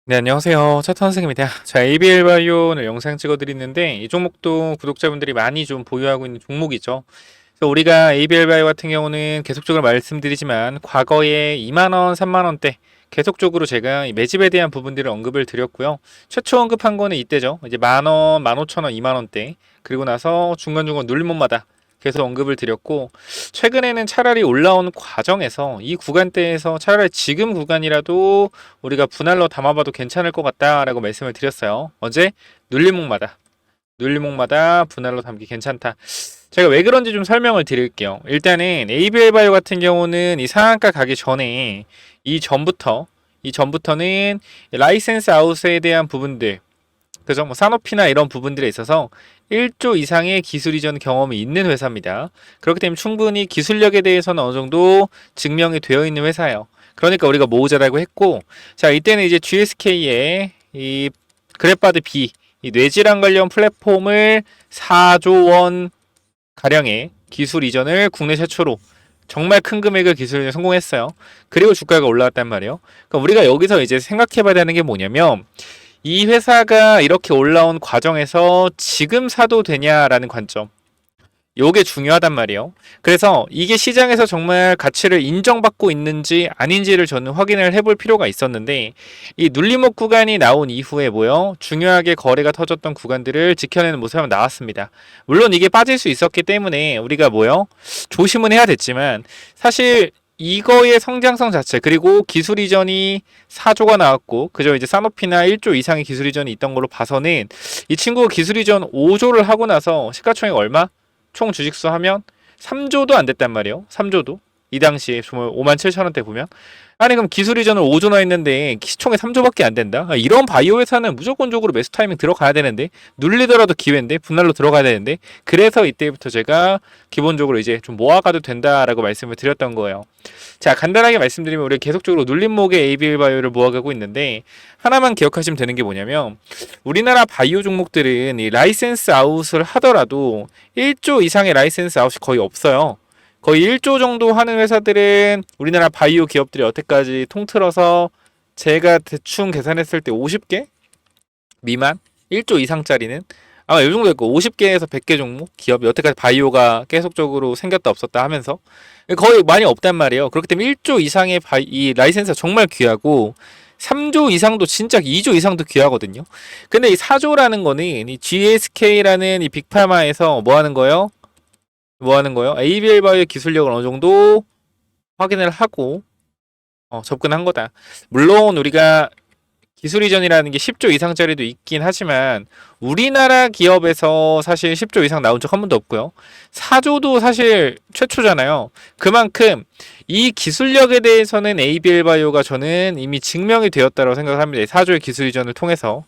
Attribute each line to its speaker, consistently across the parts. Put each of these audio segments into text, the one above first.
Speaker 1: 네, 안녕하세요. 차터 선생님입니다. 자, ABL 바이오 오늘 영상 찍어드리는데, 이 종목도 구독자분들이 많이 좀 보유하고 있는 종목이죠. 그래서 우리가 ABL 바이오 같은 경우는 계속적으로 말씀드리지만, 과거에 2만원, 3만원대, 계속적으로 제가 이 매집에 대한 부분들을 언급을 드렸고요. 최초 언급한 거는 이때죠. 이제 만원, 15,000원, 2만원대. 그리고 나서 중간중간 눌림목마다 계속 언급을 드렸고, 최근에는 차라리 올라온 과정에서 이 구간대에서 차라리 지금 구간이라도 우리가 분할로 담아봐도 괜찮을 것 같다라고 말씀을 드렸어요. 언제? 눌림목마다 분할로 담기 괜찮다. 제가 왜 그런지 좀 설명을 드릴게요. 일단은 ABL 바이오 같은 경우는 이 상한가 가기 전에 이 전부터는 라이센스 아웃에 대한 부분들, 그죠? 뭐 산업이나 이런 부분들에 있어서 1조 이상의 기술 이전 경험이 있는 회사입니다. 그렇기 때문에 충분히 기술력에 대해서는 어느 정도 증명이 되어 있는 회사예요. 그러니까 우리가 모으자라고 했고, 자, 이때는 이제 GSK의 이 그래파드 B, 이 뇌질환 관련 플랫폼을 4조 원 가량의 기술 이전을 국내 최초로 정말 큰 금액의 기술 이전 성공했어요. 그리고 주가가 올라왔단 말이에요. 그러니까 우리가 여기서 이제 생각해봐야 되는 게 뭐냐면, 이 회사가 이렇게 올라온 과정에서 지금 사도 되냐라는 관점. 요게 중요하단 말이에요. 그래서 이게 시장에서 정말 가치를 인정받고 있는지 아닌지를 저는 확인을 해볼 필요가 있었는데, 이 눌림목 구간이 나온 이후에 뭐요? 중요하게 거래가 터졌던 구간들을 지켜내는 모습이 나왔습니다. 물론 이게 빠질 수 있었기 때문에 우리가 뭐요? 조심은 해야 됐지만, 사실 이거의 성장성 자체, 그리고 기술 이전이 4조가 나왔고, 그저 이제 산업이나 1조 이상의 기술 이전이 있던 걸로 봐서는 이 친구가 기술 이전 5조를 하고 나서 시가총액 얼마? 총 주식수 하면 3조도 안 됐단 말이에요. 3조도. 이 당시에 57,000원대 보면. 아니 그럼 기술 이전을 5조나 했는데 시총에 3조밖에 안 된다? 이런 바이오 회사는 무조건적으로 매수 타이밍 들어가야 되는데, 눌리더라도 기회인데, 분할로 들어가야 되는데, 그래서 이때부터 제가 기본적으로 이제 좀 모아가도 된다라고 말씀을 드렸던 거예요. 자, 간단하게 말씀드리면 우리 계속적으로 눌림목의 ABL 바이오를 모아가고 있는데, 하나만 기억하시면 되는 게 뭐냐면, 우리나라 바이오 종목들은 이 라이센스 아웃을 하더라도 1조 이상의 라이센스 아웃이 거의 없어요. 거의 1조 정도 하는 회사들은 우리나라 바이오 기업들이 여태까지 통틀어서 제가 대충 계산했을 때 50개 미만? 1조 이상짜리는 아마 이 정도 됐고, 50개에서 100개 종목 기업 여태까지 바이오가 계속적으로 생겼다 없었다 하면서 거의 많이 없단 말이에요. 그렇기 때문에 1조 이상의 이 라이센스가 정말 귀하고, 3조 이상도 진짜 2조 이상도 귀하거든요. 근데 이 4조라는 거는 이 GSK라는 이 빅파마에서 뭐 하는 거예요? 뭐 하는 거예요? ABL 바이오의 기술력을 어느 정도 확인을 하고 접근한 거다. 물론 우리가 기술 이전이라는 게 10조 이상짜리도 있긴 하지만 우리나라 기업에서 사실 10조 이상 나온 적 한 번도 없고요. 4조도 사실 최초잖아요. 그만큼 이 기술력에 대해서는 ABL 바이오가 저는 이미 증명이 되었다고 생각합니다. 4조의 기술 이전을 통해서.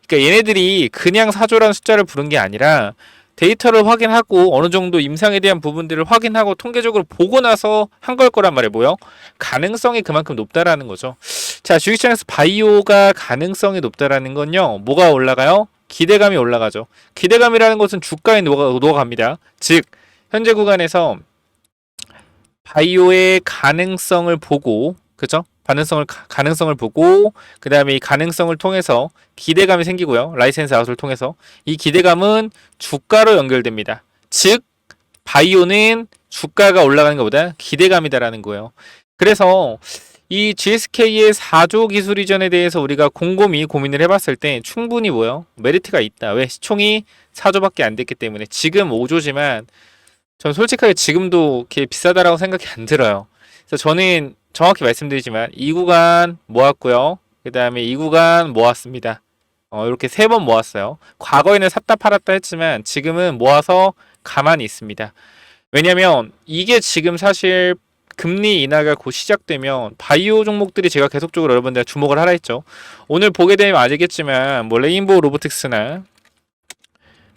Speaker 1: 그러니까 얘네들이 그냥 4조라는 숫자를 부른 게 아니라 데이터를 확인하고 어느 정도 임상에 대한 부분들을 확인하고 통계적으로 보고 나서 한 걸 거란 말이에요. 뭐요? 가능성이 그만큼 높다라는 거죠. 자, 주식시장에서 바이오가 가능성이 높다라는 건요, 뭐가 올라가요? 기대감이 올라가죠. 기대감이라는 것은 주가에 녹아갑니다. 즉, 현재 구간에서 바이오의 가능성을 보고, 그죠? 가능성을 보고, 그 다음에 이 가능성을 통해서 기대감이 생기고요. 라이센스 아웃을 통해서. 이 기대감은 주가로 연결됩니다. 즉, 바이오는 주가가 올라가는 것보다 기대감이다라는 거예요. 그래서 이 GSK의 4조 기술 이전에 대해서 우리가 곰곰이 고민을 해봤을 때 충분히 뭐요? 메리트가 있다. 왜? 시총이 4조밖에 안 됐기 때문에. 지금 5조지만 전 솔직하게 지금도 이렇게 비싸다라고 생각이 안 들어요. 그래서 저는 정확히 말씀드리지만 이 구간 모았고요. 그 다음에 이 구간 모았습니다. 이렇게 3번 모았어요. 과거에는 샀다 팔았다 했지만 지금은 모아서 가만히 있습니다. 왜냐면 이게 지금 사실 금리 인하가 곧 시작되면 바이오 종목들이 제가 계속적으로 여러분들 주목을 하라 했죠. 오늘 보게 되면 아시겠지만 뭐 레인보우 로보틱스나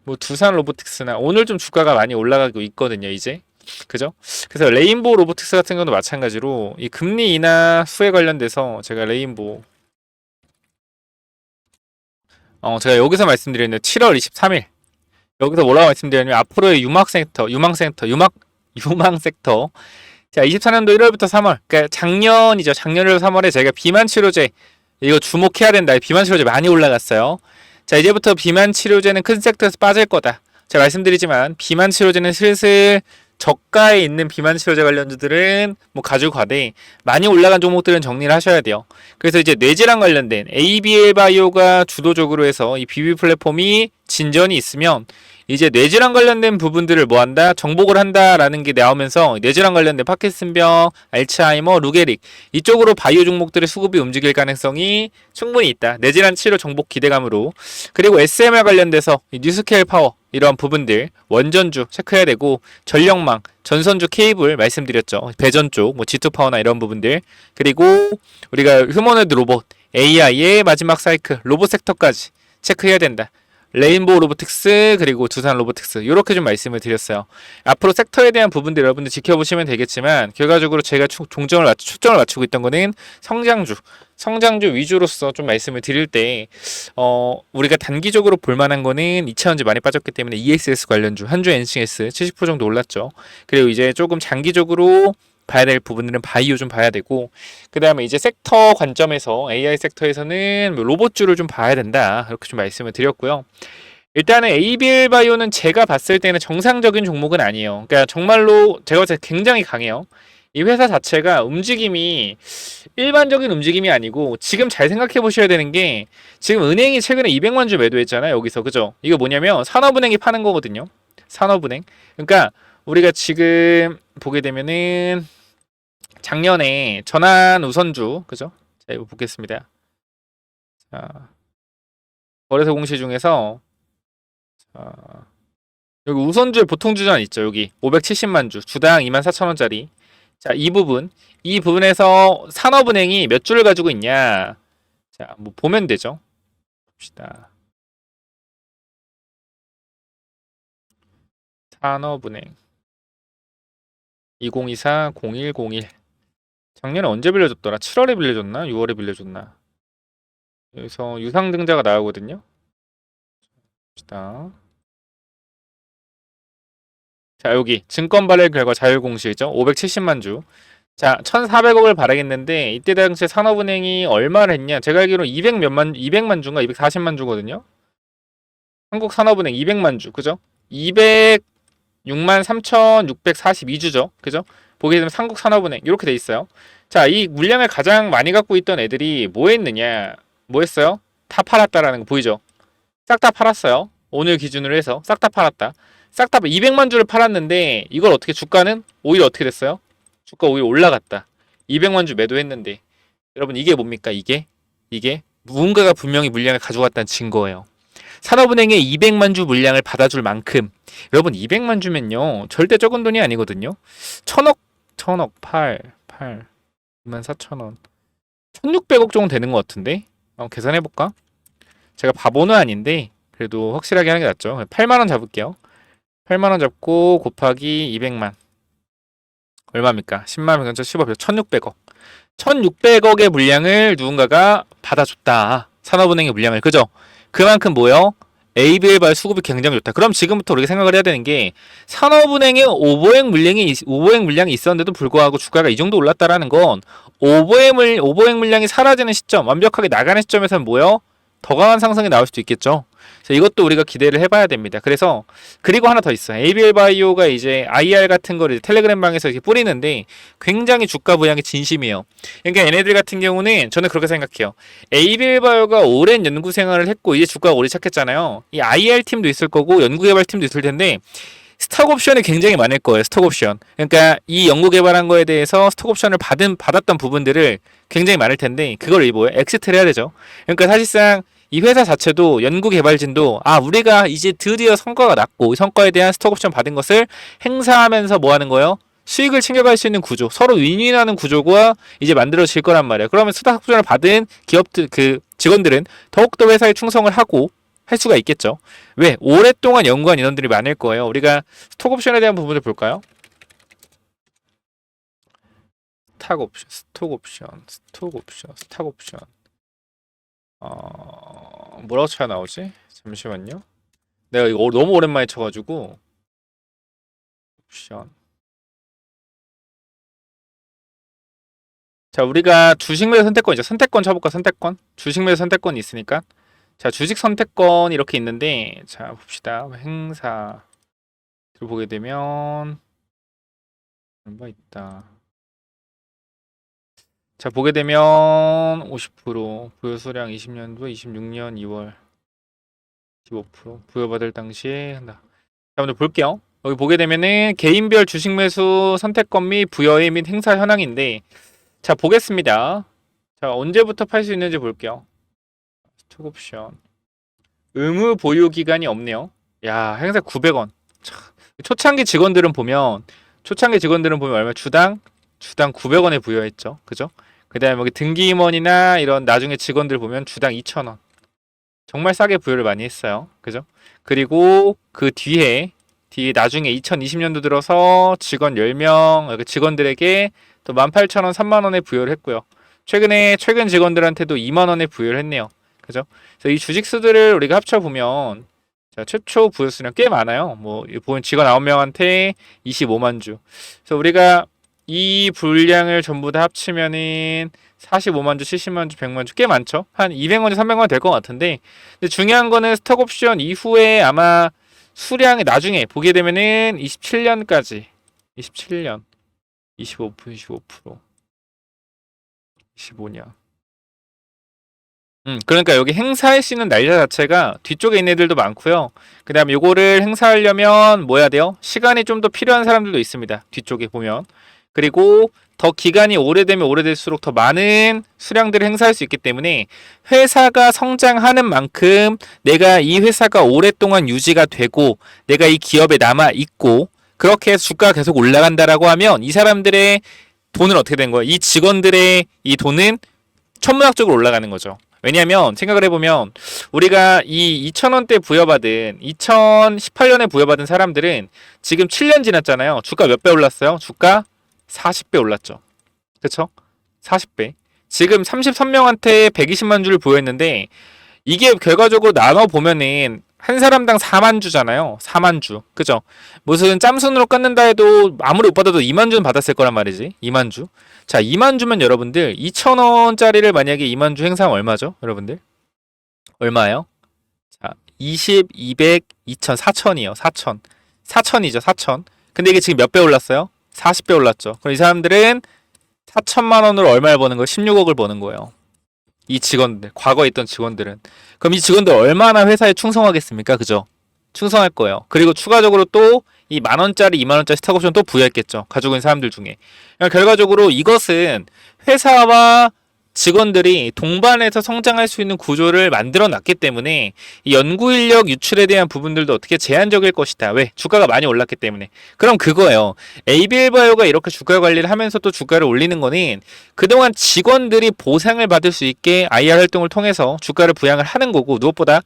Speaker 1: 뭐 두산 로보틱스나 오늘 좀 주가가 많이 올라가고 있거든요, 이제. 그죠? 그래서 레인보우 로보틱스 같은 경우도 마찬가지로 이 금리 인하 수에 관련돼서 제가 레인보우 제가 여기서 말씀드렸는데 7월 23일 여기서 뭐라고 말씀드렸냐면 앞으로의 유망 섹터. 자, 24년도 1월부터 3월, 그러니까 작년 3월에 저희가 비만 치료제 이거 주목해야 된다. 비만 치료제 많이 올라갔어요. 자, 이제부터 비만 치료제는 큰 섹터에서 빠질 거다. 제가 말씀드리지만 비만 치료제는 슬슬 저가에 있는 비만 치료제 관련주들은 뭐 가지고 가되 많이 올라간 종목들은 정리를 하셔야 돼요. 그래서 이제 뇌질환 관련된 ABL 바이오가 주도적으로 해서 이 BB 플랫폼이 진전이 있으면 이제 뇌질환 관련된 부분들을 뭐 한다? 정복을 한다라는 게 나오면서 뇌질환 관련된 파킨슨병, 알츠하이머, 루게릭 이쪽으로 바이오 종목들의 수급이 움직일 가능성이 충분히 있다. 뇌질환 치료 정복 기대감으로. 그리고 SMR 관련돼서 뉴스케일 파워 이러한 부분들 원전주 체크해야 되고 전력망, 전선주 케이블 말씀드렸죠. 배전 쪽, 뭐 G2 파워나 이런 부분들. 그리고 우리가 휴머노이드 로봇, AI의 마지막 사이클, 로봇 섹터까지 체크해야 된다. 레인보우 로보틱스 그리고 두산 로보틱스 이렇게 좀 말씀을 드렸어요. 앞으로 섹터에 대한 부분들 여러분들 지켜보시면 되겠지만 결과적으로 제가 초점을 맞추고 있던 거는 성장주 위주로서 좀 말씀을 드릴 때 우리가 단기적으로 볼만한 거는 2차전지 많이 빠졌기 때문에 ESS 관련주 한주 NCS 70% 정도 올랐죠. 그리고 이제 조금 장기적으로 봐야 될 부분들은 바이오 좀 봐야 되고 그 다음에 이제 섹터 관점에서 AI 섹터에서는 뭐 로봇주를 좀 봐야 된다 이렇게 좀 말씀을 드렸고요. 일단은 ABL 바이오는 제가 봤을 때는 정상적인 종목은 아니에요. 그러니까 정말로 제가 봤을 때 굉장히 강해요. 이 회사 자체가 움직임이 일반적인 움직임이 아니고 지금 잘 생각해 보셔야 되는 게 지금 은행이 최근에 200만 주 매도했잖아요. 여기서 그죠? 이거 뭐냐면 산업은행이 파는 거거든요. 산업은행. 그러니까 우리가 지금 보게 되면은 작년에 전환 우선주 그죠? 자 이거 보겠습니다. 자 거래소 공시 중에서 자, 여기 우선주의 보통 주전 있죠. 여기 570만 주 주당 24,000원짜리. 자 이 부분에서 산업은행이 몇 주를 가지고 있냐? 자 뭐 보면 되죠. 봅시다. 산업은행 2024-0101 작년에 언제 빌려줬더라? 7월에 빌려줬나? 6월에 빌려줬나? 여기서 유상증자가 나오거든요. 봅시다. 자 여기 증권 발행 결과 자율공시죠. 570만 주. 자 1,400억을 발행했는데 이때 당시에 산업은행이 얼마를 했냐? 제가 알기로 200만 주인가 240만 주거든요. 한국산업은행 200만 주 그죠? 206만 3,642주죠. 그죠? 보게 되면 한국산업은행 이렇게 돼 있어요. 자, 이 물량을 가장 많이 갖고 있던 애들이 뭐 했느냐? 뭐 했어요? 다 팔았다라는 거 보이죠? 싹 다 팔았어요. 오늘 기준으로 해서 싹 다 팔았다. 싹 다 200만 주를 팔았는데 이걸 어떻게 주가는 오히려 어떻게 됐어요? 주가 오히려 올라갔다. 200만 주 매도했는데 여러분 이게 뭡니까? 이게 누군가가 분명히 물량을 가져갔다는 증거예요. 산업은행에 200만 주 물량을 받아줄 만큼 여러분 200만 주면요 절대 적은 돈이 아니거든요. 천억 24,000원 1600억 정도 되는 것 같은데 한번 계산해볼까? 제가 바보는 아닌데 그래도 확실하게 하는 게 낫죠. 8만원 잡을게요. 8만원 잡고 곱하기 200만 얼마입니까? 10만원 근처 15억 1600억 1600억의 물량을 누군가가 받아줬다. 산업은행의 물량을 그죠? 그만큼 뭐요? ABL 발 수급이 굉장히 좋다. 그럼 지금부터 우리가 생각을 해야 되는 게 산업은행에 오버행 물량이 있었는데도 불구하고 주가가 이 정도 올랐다라는 건 오버행 물량이 사라지는 시점, 완벽하게 나가는 시점에서는 뭐요? 더 강한 상승이 나올 수도 있겠죠. 그래서 이것도 우리가 기대를 해봐야 됩니다. 그래서 그리고 하나 더 있어요. ABL 바이오가 이제 IR 같은 거를 텔레그램 방에서 이렇게 뿌리는데 굉장히 주가 부양이 진심이에요. 그러니까 얘네들 같은 경우는 저는 그렇게 생각해요. ABL 바이오가 오랜 연구 생활을 했고 이제 주가가 오르기 시작했잖아요. 이 IR 팀도 있을 거고 연구개발 팀도 있을 텐데 스톡 옵션이 굉장히 많을 거예요. 스톡 옵션. 그러니까 이 연구 개발한 거에 대해서 스톡 옵션을 받았던 부분들을 굉장히 많을 텐데 그걸 뭐예요? 엑시트를 해야 되죠. 그러니까 사실상 이 회사 자체도 연구 개발진도 우리가 이제 드디어 성과가 났고 이 성과에 대한 스톡 옵션 받은 것을 행사하면서 뭐 하는 거예요? 수익을 챙겨갈 수 있는 구조, 서로 윈윈하는 구조가 이제 만들어질 거란 말이에요. 그러면 스톡 옵션을 받은 기업들 직원들은 더욱더 회사에 충성을 하고 할 수가 있겠죠. 왜? 오랫동안 연구한 인원들이 많을 거예요. 우리가 스톡 옵션에 대한 부분을 볼까요? 스톡 옵션. 뭐라고 쳐야 나오지? 잠시만요. 내가 이거 너무 오랜만에 쳐가지고 옵션 자, 우리가 주식 매수 선택권이죠. 선택권 쳐볼까? 선택권. 주식 매수 선택권이 있으니까. 자, 주식 선택권 이렇게 있는데, 자, 봅시다. 행사 들어보게 되면 얼마 있다. 자, 보게 되면 50%, 부여 수량 20년도 26년 2월 15%, 부여받을 당시에 한다. 자, 먼저 볼게요. 여기 보게 되면은 개인별 주식 매수 선택권 및 부여의 및 행사 현황인데, 자, 보겠습니다. 자, 언제부터 팔 수 있는지 볼게요. 스톡 옵션. 의무 보유 기간이 없네요. 야, 행사 900원. 초창기 직원들은 보면 얼마 주당 900원에 부여했죠. 그죠? 그다음에 여기 등기임원이나 이런 나중에 직원들 보면 주당 2,000원. 정말 싸게 부여를 많이 했어요. 그죠? 그리고 그 뒤에 나중에 2020년도 들어서 직원 10명 직원들에게 또 18,000원, 3만원에 부여를 했고요. 최근 직원들한테도 2만원에 부여를 했네요. 그죠? 그래서 이 주식수들을 우리가 합쳐보면 자, 최초 부여 수량 꽤 많아요. 뭐 보면 직원 9명한테 25만 주. 그래서 우리가 이 분량을 전부 다 합치면은 45만 주, 70만 주, 100만 주 꽤 많죠. 한 200만 주, 300만 주 될 것 같은데. 근데 중요한 거는 스톡 옵션 이후에 아마 수량이 나중에 보게 되면은 27년까지 27년 25%, 25년. 그러니까 여기 행사할 수 있는 날짜 자체가 뒤쪽에 있는 애들도 많고요. 그 다음에 요거를 행사하려면 뭐 해야 돼요? 시간이 좀 더 필요한 사람들도 있습니다. 뒤쪽에 보면. 그리고 더 기간이 오래되면 오래될수록 더 많은 수량들을 행사할 수 있기 때문에 회사가 성장하는 만큼 내가 이 회사가 오랫동안 유지가 되고 내가 이 기업에 남아 있고 그렇게 해서 주가가 계속 올라간다라고 하면 이 사람들의 돈은 어떻게 된 거예요? 이 직원들의 이 돈은 천문학적으로 올라가는 거죠. 왜냐하면 생각을 해보면 우리가 이 2,000원대 부여받은 2018년에 부여받은 사람들은 지금 7년 지났잖아요. 주가 몇 배 올랐어요? 주가 40배 올랐죠. 그쵸? 40배. 지금 33명한테 120만 주를 부여했는데 이게 결과적으로 나눠 보면은 한 사람당 4만 주잖아요. 4만 주. 그죠? 무슨 짬순으로 끊는다 해도 아무리 못 받아도 2만 주는 받았을 거란 말이지. 2만 주. 자, 2만 주면 여러분들 2,000원짜리를 만약에 2만 주 행사하면 얼마죠? 여러분들? 얼마예요? 자, 20, 200, 2,000, 4,000이요. 4,000. 4,000이죠. 4,000. 근데 이게 지금 몇 배 올랐어요? 40배 올랐죠. 그럼 이 사람들은 4천만 원으로 얼마를 버는 거예요? 16억을 버는 거예요. 이 직원들, 과거에 있던 직원들은. 그럼 이 직원들 얼마나 회사에 충성하겠습니까? 그죠? 충성할 거예요. 그리고 추가적으로 또 이 만원짜리, 2만원짜리 스톡옵션 또 부여했겠죠. 가지고 있는 사람들 중에. 그러니까 결과적으로 이것은 회사와 직원들이 동반해서 성장할 수 있는 구조를 만들어 놨기 때문에 이 연구 인력 유출에 대한 부분들도 어떻게 제한적일 것이다. 왜? 주가가 많이 올랐기 때문에. 그럼 그거예요. ABL바이오가 이렇게 주가 관리를 하면서 또 주가를 올리는 거는 그동안 직원들이 보상을 받을 수 있게 IR 활동을 통해서 주가를 부양을 하는 거고 누구보다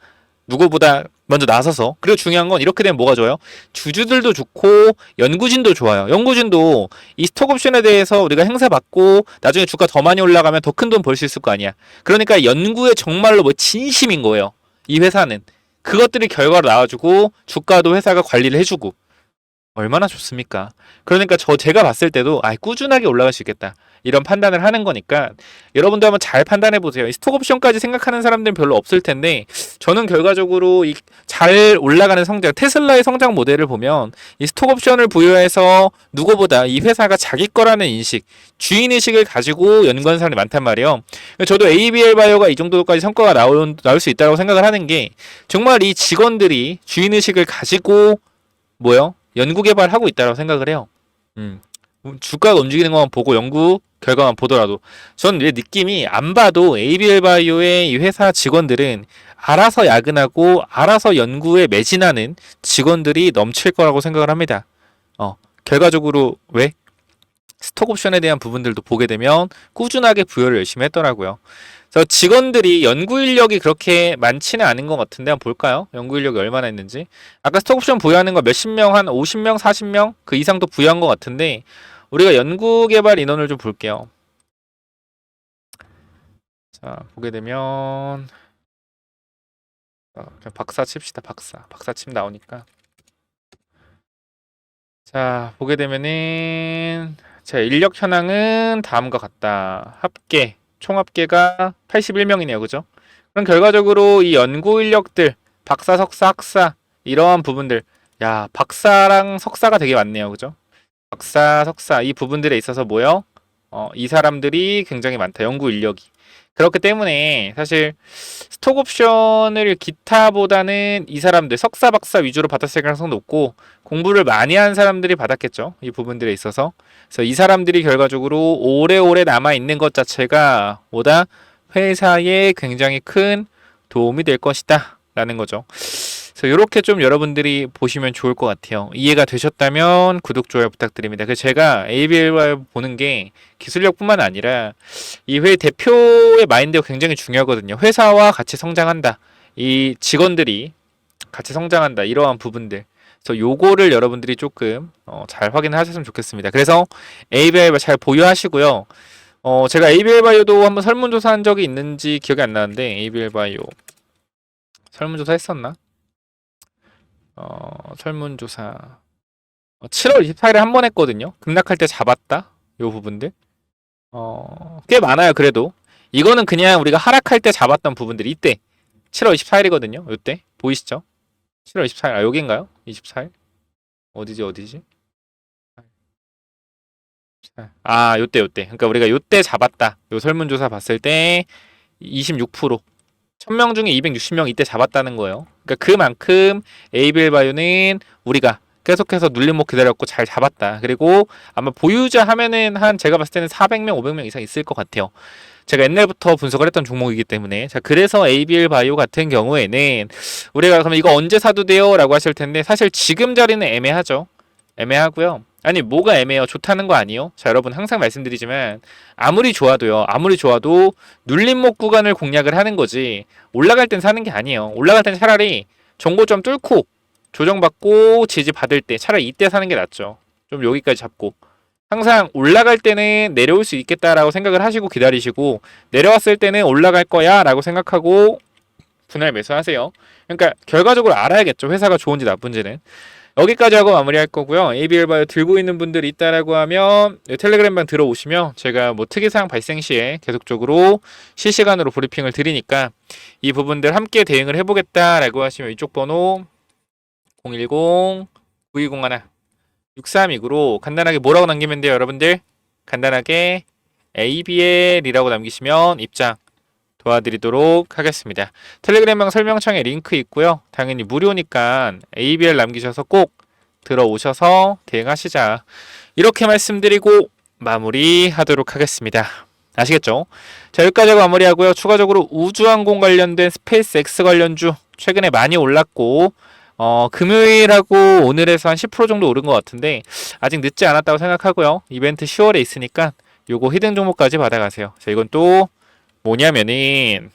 Speaker 1: 먼저 나서서. 그리고 중요한 건 이렇게 되면 뭐가 좋아요? 주주들도 좋고 연구진도 좋아요. 연구진도 이 스톡옵션에 대해서 우리가 행사받고 나중에 주가 더 많이 올라가면 더 큰 돈 벌 수 있을 거 아니야. 그러니까 연구에 정말로 뭐 진심인 거예요. 이 회사는. 그것들이 결과로 나와주고 주가도 회사가 관리를 해주고 얼마나 좋습니까? 그러니까 제가 봤을 때도 꾸준하게 올라갈 수 있겠다. 이런 판단을 하는 거니까 여러분도 한번 잘 판단해 보세요. 이 스톡 옵션까지 생각하는 사람들은 별로 없을 텐데 저는 결과적으로 이 잘 올라가는 성장, 테슬라의 성장 모델을 보면 이 스톡 옵션을 부여해서 누구보다 이 회사가 자기 거라는 인식, 주인 의식을 가지고 연구하는 사람이 많단 말이에요. 저도 ABL 바이오가 이 정도까지 성과가 나올 수 있다고 생각을 하는 게 정말 이 직원들이 주인 의식을 가지고 뭐요? 연구 개발하고 있다고 생각을 해요. 주가가 움직이는 것만 보고 연구 결과만 보더라도 저는 내 느낌이 안 봐도 ABL 바이오의 이 회사 직원들은 알아서 야근하고 알아서 연구에 매진하는 직원들이 넘칠 거라고 생각을 합니다. 결과적으로 왜? 스톡 옵션에 대한 부분들도 보게 되면 꾸준하게 부여를 열심히 했더라고요. 그래서 직원들이 연구 인력이 그렇게 많지는 않은 것 같은데 한번 볼까요? 연구 인력이 얼마나 있는지. 아까 스톡 옵션 부여하는 거 몇십 명, 한 50명, 40명 그 이상도 부여한 것 같은데 우리가 연구 개발 인원을 좀 볼게요. 자, 보게 되면 그냥 박사 칩시다. 박사 칩 나오니까. 자, 보게 되면은 자, 인력 현황은 다음과 같다. 합계, 총 합계가 81명이네요. 그죠? 그럼 결과적으로 이 연구 인력들, 박사, 석사, 학사, 이러한 부분들, 야, 박사랑 석사가 되게 많네요. 그죠? 박사, 석사, 이 부분들에 있어서 뭐요? 이 사람들이 굉장히 많다. 연구 인력이. 그렇기 때문에 사실 스톡 옵션을 기타보다는 이 사람들 석사 박사 위주로 받았을 가능성이 높고 공부를 많이 한 사람들이 받았겠죠. 이 부분들에 있어서. 그래서 이 사람들이 결과적으로 오래오래 남아 있는 것 자체가 뭐다? 회사에 굉장히 큰 도움이 될 것이다. 라는 거죠. 그래서 이렇게 좀 여러분들이 보시면 좋을 것 같아요. 이해가 되셨다면 구독, 좋아요 부탁드립니다. 그래서 제가 ABLY 보는 게 기술력뿐만 아니라 이 회의 대표의 마인드가 굉장히 중요하거든요. 회사와 같이 성장한다. 이 직원들이 같이 성장한다. 이러한 부분들. 그래서 요거를 여러분들이 조금 잘 확인하셨으면 좋겠습니다. 그래서 ABL 잘 보유하시고요. 제가 ABL 바이오도 한번 설문조사한 적이 있는지 기억이 안 나는데 ABL 바이오 설문조사 했었나? 설문조사 7월 24일에 한 번 했거든요. 급락할 때 잡았다. 요 부분들. 꽤 많아요. 그래도 이거는 그냥 우리가 하락할 때 잡았던 부분들이 이때 7월 24일이거든요. 요때 보이시죠? 7월 24일. 아, 여기인가요? 24일? 어디지? 아, 요때. 그러니까 우리가 요때 잡았다. 요 설문조사 봤을 때 26%. 1000명 중에 260명 이때 잡았다는 거예요. 그러니까 그만큼 에이빌 바이오는 우리가 계속해서 눌림목 기다렸고 잘 잡았다. 그리고 아마 보유자 하면은 한 제가 봤을 때는 400명, 500명 이상 있을 것 같아요. 제가 옛날부터 분석을 했던 종목이기 때문에. 자, 그래서 ABL 바이오 같은 경우에는 우리가 그러면 이거 언제 사도 돼요? 라고 하실 텐데 사실 지금 자리는 애매하죠. 애매하고요. 아니 뭐가 애매해요? 좋다는 거 아니에요? 자, 여러분 항상 말씀드리지만 아무리 좋아도 눌림목 구간을 공략을 하는 거지 올라갈 땐 사는 게 아니에요. 올라갈 땐 차라리 정고점 뚫고 조정받고 지지 받을 때 차라리 이때 사는 게 낫죠. 좀 여기까지 잡고 항상 올라갈 때는 내려올 수 있겠다라고 생각을 하시고 기다리시고 내려왔을 때는 올라갈 거야 라고 생각하고 분할 매수하세요. 그러니까 결과적으로 알아야겠죠. 회사가 좋은지 나쁜지는. 여기까지 하고 마무리할 거고요. ABL 바이오 들고 있는 분들이 있다라고 하면 텔레그램방 들어오시면 제가 뭐 특이사항 발생 시에 계속적으로 실시간으로 브리핑을 드리니까 이 부분들 함께 대응을 해보겠다라고 하시면 이쪽 번호 010-9201-6329로 간단하게 뭐라고 남기면 돼요, 여러분들? 간단하게 ABL이라고 남기시면 입장 도와드리도록 하겠습니다. 텔레그램방 설명창에 링크 있고요. 당연히 무료니까 ABL 남기셔서 꼭 들어오셔서 대응하시자. 이렇게 말씀드리고 마무리하도록 하겠습니다. 아시겠죠? 자, 여기까지 하고 마무리하고요. 추가적으로 우주항공 관련된 스페이스X 관련주 최근에 많이 올랐고 금요일하고 오늘에서 한 10% 정도 오른 것 같은데 아직 늦지 않았다고 생각하고요. 이벤트 10월에 있으니까 요거 히든 종목까지 받아가세요. 자, 이건 또 뭐냐면은